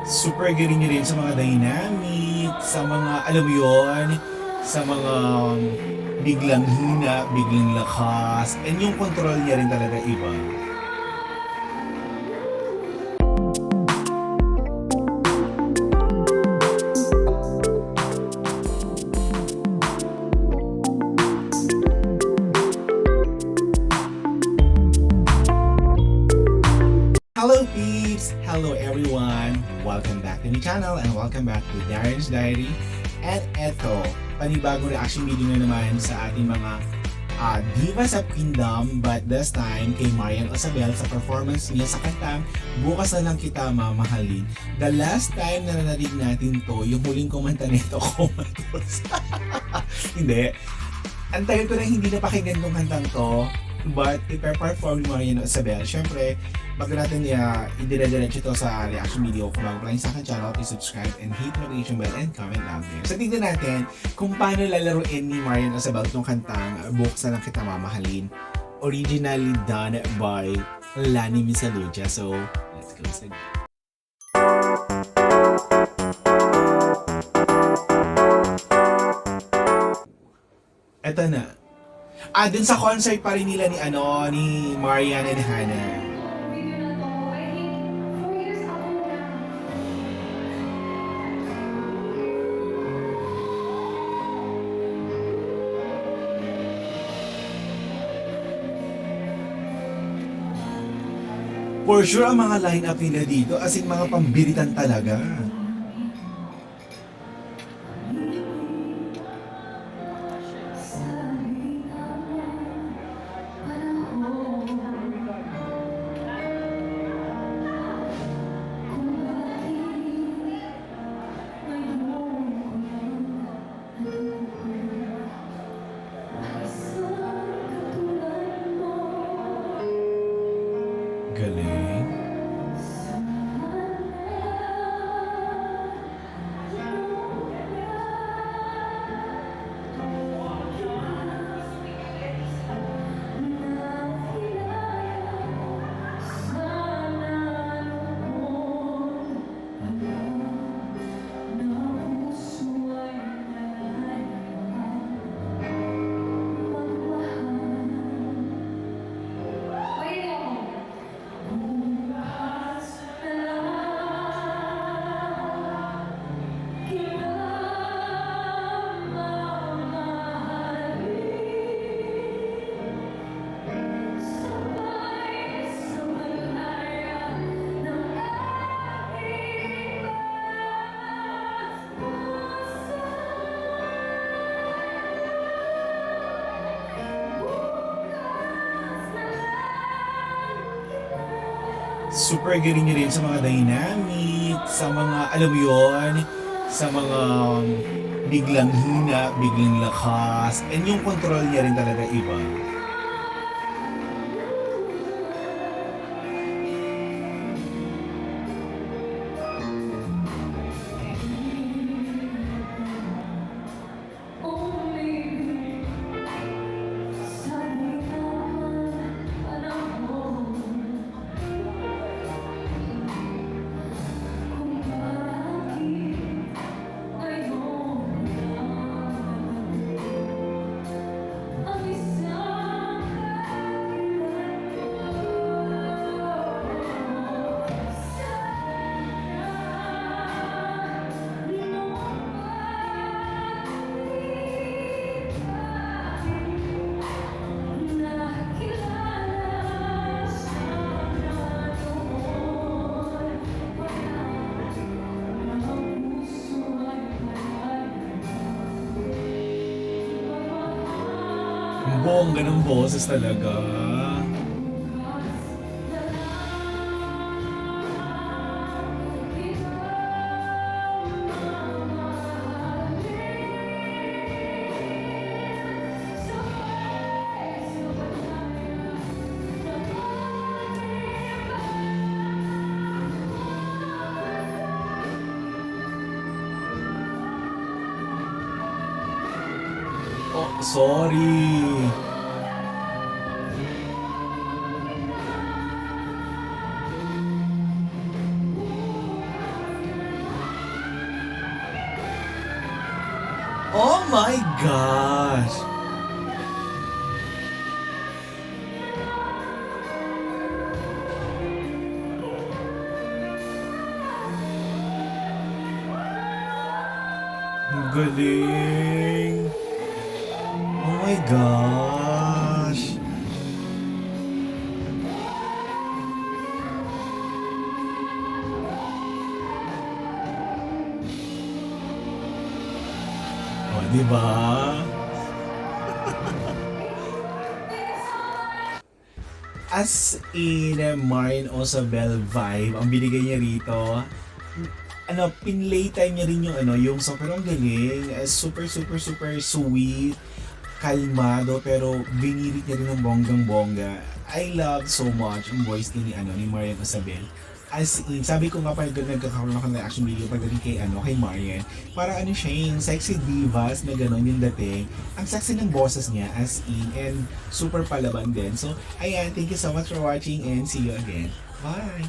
Super galing niya rin sa mga dynamic, sa mga alam mo yun, sa mga biglang hina, biglang lakas, and yung control niya rin talaga iba. Hello peeps! Hello everyone! Welcome back to my channel and welcome back to Darren's Diary. At eto, panibagong reaction video na naman sa ating mga divas of Kingdom, but this time kay Marian Osabel sa performance niya sa kantang Bukas na Lang Kita Mamahalin. The last time na narinig natin to, yung huling kumanta nito, Comatose. Hindi. Ang tagal ko na hindi napakinggan tong kantang to. But ipe-perform ni Marian Osabel. Siyempre, bago natin idire-diretso ito sa reaction video, kung bago pa lang sa akin channel, please subscribe and hit notification bell and comment down there. So tignan natin kung paano lalaruin ni Marian Osabel itong kantang Bukas na Lang Kita Mamahalin. Originally done by Lani Misaluja. So, let's go sa eto na. Dun sa concert pa rin nila ni Marian and Hannah. For sure, ang mga line-up nila dito, as in mga pambiritan talaga. Galing. Super galing niya rin sa mga dynamic, sa mga alam mo yun, sa mga biglang hina, biglang lakas, and yung control niya rin talaga iba. Ang bongga ng boses talaga. Oh, sorry. Oh my gosh! Ang galing! Oh my gosh! Oh, di ba? As in, Marian Osabel vibe, ang binigay niya rito. Ano, pinlay time niya rin yung ano, yung song, pero ang galing. Super, super, super sweet, kalmado, pero binirit niya rin ng bonggang-bongga. I love so much ang voice ni Marian Osabel. As in, sabi ko nga pa nagkakaroon ako ng reaction video pagdating kay Marian. Parang ano siya, yung sexy divas na gano'n yung dating. Ang sexy ng boses niya, as in, and super palaban din. So, ayan, thank you so much for watching and see you again. Bye!